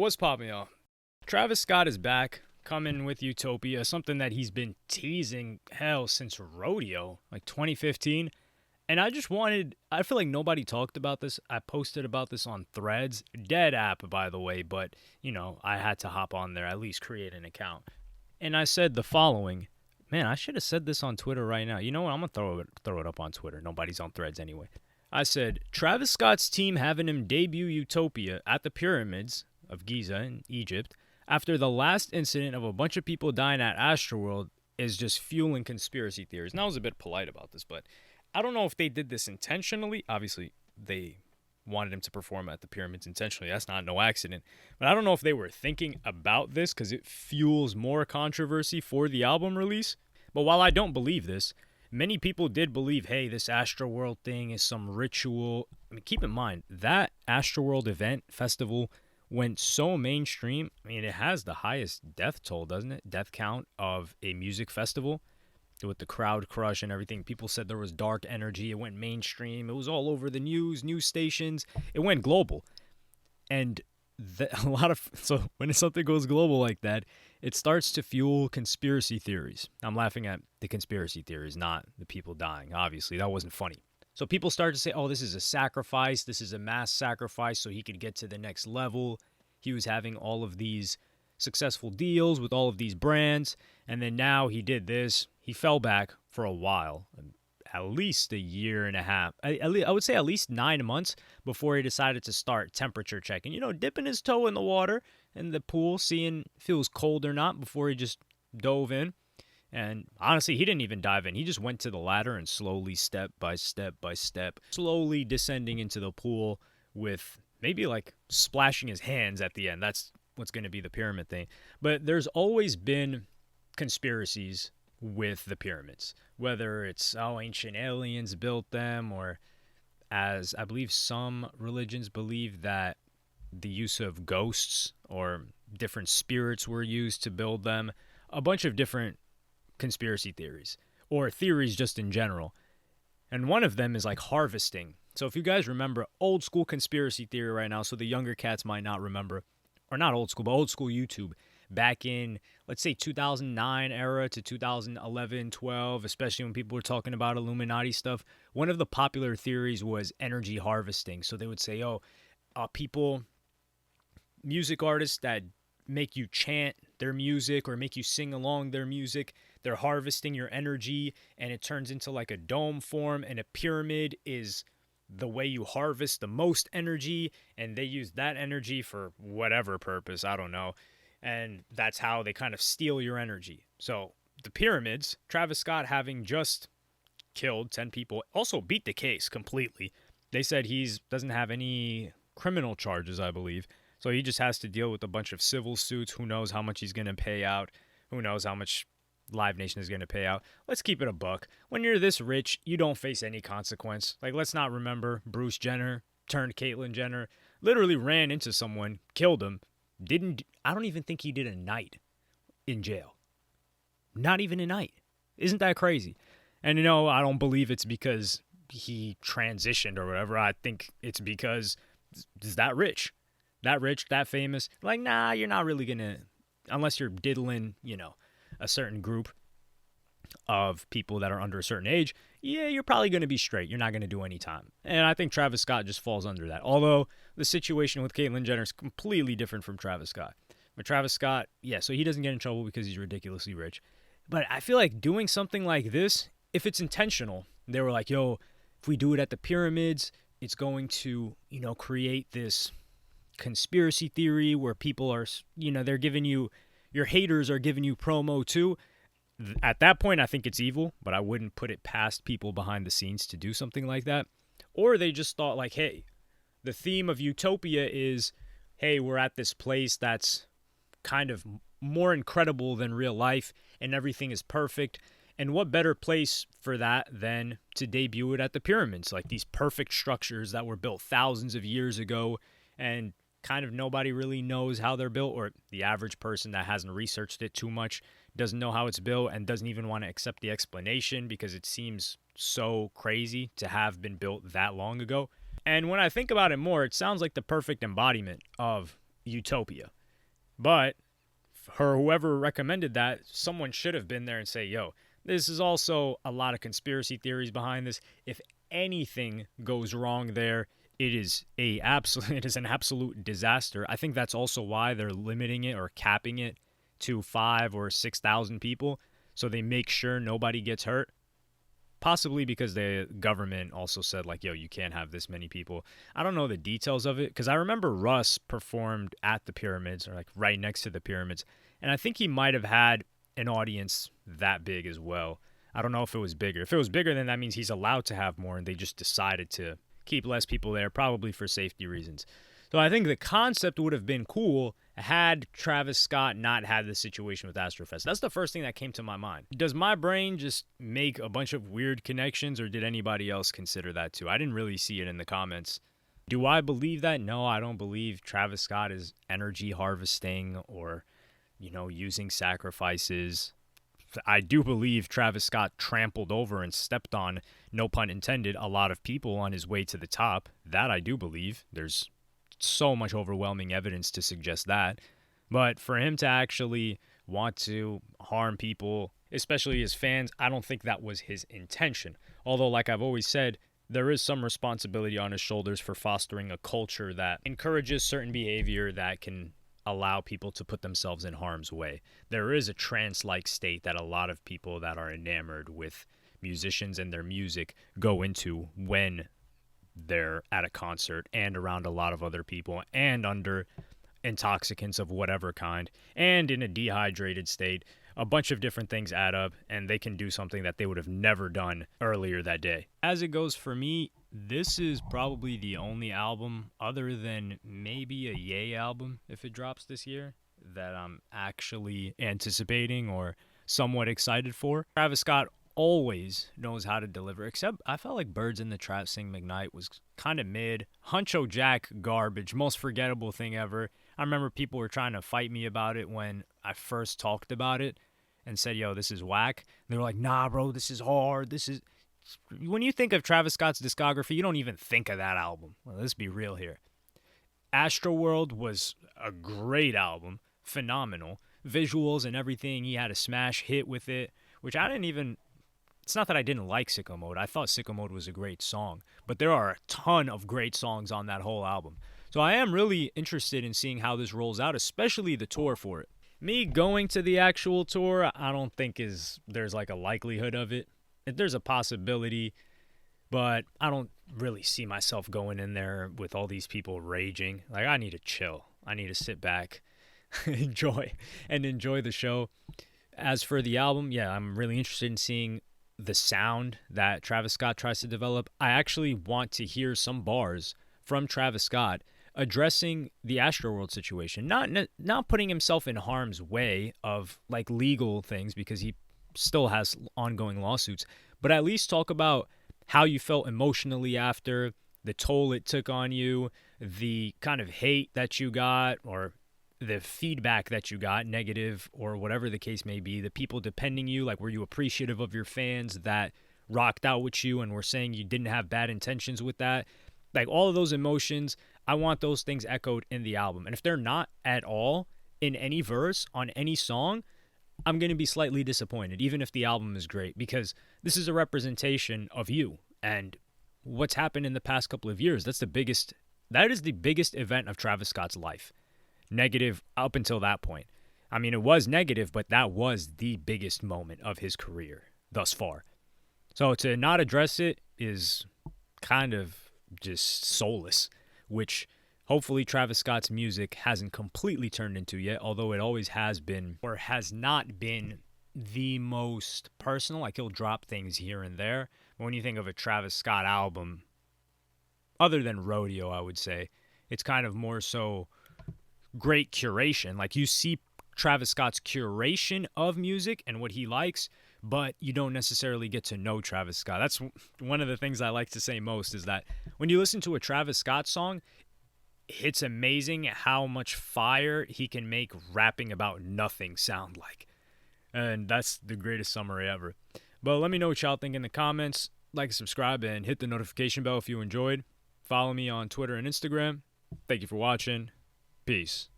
What's poppin', y'all? Travis Scott is back, coming with Utopia, something that he's been teasing, hell, since Rodeo, like 2015. And I feel like nobody talked about this. I posted about this on Threads. Dead app, by the way, but, I had to hop on there, at least create an account. And I said the following. Man, I should have said this on Twitter right now. You know what? I'm going to throw it up on Twitter. Nobody's on Threads anyway. I said, Travis Scott's team having him debut Utopia at the pyramids of Giza in Egypt after the last incident of a bunch of people dying at Astroworld is just fueling conspiracy theories. And I was a bit polite about this, but I don't know if they did this intentionally. Obviously, they wanted him to perform at the pyramids intentionally. That's not no accident. But I don't know if they were thinking about this because it fuels more controversy for the album release. But while I don't believe this, many people did believe, hey, this Astroworld thing is some ritual. I mean, keep in mind, that Astroworld event, festival, went so mainstream. I mean, it has the highest death toll, doesn't it? Death count of a music festival with the crowd crush and everything. People said there was dark energy. It went mainstream. It was all over the news stations. It went global. And so when something goes global like that, it starts to fuel conspiracy theories. I'm laughing at the conspiracy theories, not the people dying. Obviously, that wasn't funny. So people start to say, oh, this is a sacrifice. This is a mass sacrifice so he could get to the next level. He was having all of these successful deals with all of these brands. And then now he did this. He fell back for a while, at least a year and a half. I would say at least 9 months before he decided to start temperature checking. Dipping his toe in the water in the pool, seeing if it was cold or not before he just dove in. And honestly, he didn't even dive in. He just went to the ladder and slowly, step by step by step, slowly descending into the pool with maybe like splashing his hands at the end. That's what's going to be the pyramid thing. But there's always been conspiracies with the pyramids, whether it's ancient aliens built them, or as I believe some religions believe that the use of ghosts or different spirits were used to build them. A bunch of different conspiracy theories, or theories just in general. And one of them is like harvesting. So if you guys remember old school conspiracy theory right now, so the younger cats might not remember, or not old school, but old school YouTube, back in, let's say, 2009 era to 2011, 12, especially when people were talking about Illuminati stuff, one of the popular theories was energy harvesting. So they would say, music artists that make you chant their music or make you sing along their music, they're harvesting your energy and it turns into like a dome form, and a pyramid is the way you harvest the most energy, and they use that energy for whatever purpose, I don't know. And that's how they kind of steal your energy. So the pyramids, Travis Scott having just killed 10 people, also beat the case completely. They said he doesn't have any criminal charges, I believe. So he just has to deal with a bunch of civil suits. Who knows how much he's going to pay out? Who knows how much Live Nation is going to pay out? Let's keep it a buck. When you're this rich, you don't face any consequence. Like, let's not remember Bruce Jenner turned Caitlyn Jenner, literally ran into someone, killed him. I don't even think he did a night in jail. Not even a night. Isn't that crazy? And I don't believe it's because he transitioned or whatever. I think it's because he's that rich, that famous. Like, nah, you're not really gonna, unless you're diddling, a certain group of people that are under a certain age. Yeah, you're probably going to be straight. You're not going to do any time. And I think Travis Scott just falls under that. Although the situation with Caitlyn Jenner is completely different from Travis Scott. But Travis Scott, so he doesn't get in trouble because he's ridiculously rich. But I feel like doing something like this, if it's intentional, they were like, yo, if we do it at the pyramids, it's going to, create this conspiracy theory where people are, they're giving you, your haters are giving you promo too. At that point, I think it's evil, but I wouldn't put it past people behind the scenes to do something like that. Or they just thought like, hey, the theme of Utopia is, hey, we're at this place that's kind of more incredible than real life and everything is perfect. And what better place for that than to debut it at the pyramids? Like these perfect structures that were built thousands of years ago, and kind of nobody really knows how they're built, or the average person that hasn't researched it too much doesn't know how it's built and doesn't even want to accept the explanation because it seems so crazy to have been built that long ago. And when I think about it more, it sounds like the perfect embodiment of Utopia. But whoever recommended that, someone should have been there and say, yo, this is also a lot of conspiracy theories behind this. If anything goes wrong there, it is an absolute disaster. I think that's also why they're limiting it or capping it to 5 or 6,000 people, so they make sure nobody gets hurt. Possibly because the government also said, like, yo, you can't have this many people. I don't know the details of it, because I remember Russ performed at the pyramids, or like right next to the pyramids, and I think he might have had an audience that big as well. I don't know if it was bigger. If it was bigger, then that means he's allowed to have more, and they just decided to keep less people there, probably for safety reasons. So I think the concept would have been cool had Travis Scott not had this situation with Astrofest. That's the first thing that came to my mind. Does my brain just make a bunch of weird connections, or did anybody else consider that too? I didn't really see it in the comments. Do I believe that? No, I don't believe Travis Scott is energy harvesting or, using sacrifices. I do believe Travis Scott trampled over and stepped on, no pun intended, a lot of people on his way to the top. That I do believe. There's so much overwhelming evidence to suggest that. But for him to actually want to harm people, especially his fans, I don't think that was his intention. Although, like I've always said, there is some responsibility on his shoulders for fostering a culture that encourages certain behavior that can allow people to put themselves in harm's way. There is a trance-like state that a lot of people that are enamored with musicians and their music go into when they're at a concert and around a lot of other people and under intoxicants of whatever kind and in a dehydrated state. A bunch of different things add up, and they can do something that they would have never done earlier that day. As it goes for me, this is probably the only album, other than maybe a Ye album if it drops this year, that I'm actually anticipating or somewhat excited for. Travis Scott always knows how to deliver, except I felt like Birds in the Trap Sing McKnight was kind of mid. Huncho Jack, garbage, most forgettable thing ever. I remember people were trying to fight me about it when I first talked about it and said, yo, this is whack. And they were like, nah, bro, this is hard. This is... When you think of Travis Scott's discography, you don't even think of that album. Well, let's be real here. Astroworld was a great album, phenomenal. Visuals and everything, he had a smash hit with it, which I didn't even... It's not that I didn't like Sicko Mode. I thought Sicko Mode was a great song. But there are a ton of great songs on that whole album. So I am really interested in seeing how this rolls out, especially the tour for it. Me going to the actual tour, I don't think there's like a likelihood of it. There's a possibility, but I don't really see myself going in there with all these people raging. Like, I need to chill. I need to sit back, enjoy the show. As for the album, yeah, I'm really interested in seeing the sound that Travis Scott tries to develop. I actually want to hear some bars from Travis Scott addressing the Astroworld situation, not putting himself in harm's way of like legal things, because he still has ongoing lawsuits, but at least talk about how you felt emotionally after, the toll it took on you, the kind of hate that you got, or the feedback that you got, negative or whatever the case may be, the people depending you, like, were you appreciative of your fans that rocked out with you and were saying you didn't have bad intentions with that? Like, all of those emotions, I want those things echoed in the album. And if they're not at all in any verse on any song, I'm going to be slightly disappointed, even if the album is great, because this is a representation of you and what's happened in the past couple of years. That is the biggest event of Travis Scott's life. Negative up until that point. I mean, it was negative, but that was the biggest moment of his career thus far. So to not address it is kind of just soulless, which hopefully Travis Scott's music hasn't completely turned into yet, although it always has been, or has not been, the most personal. Like, he'll drop things here and there. But when you think of a Travis Scott album, other than Rodeo, I would say, it's kind of more so great curation. Like, you see Travis Scott's curation of music and what he likes, but you don't necessarily get to know Travis Scott. That's one of the things I like to say most, is that when you listen to a Travis Scott song, it's amazing how much fire he can make rapping about nothing sound like. And that's the greatest summary ever. But let me know what y'all think in the comments. Like, subscribe, and hit the notification bell if you enjoyed. Follow me on Twitter and Instagram. Thank you for watching. Peace. Peace.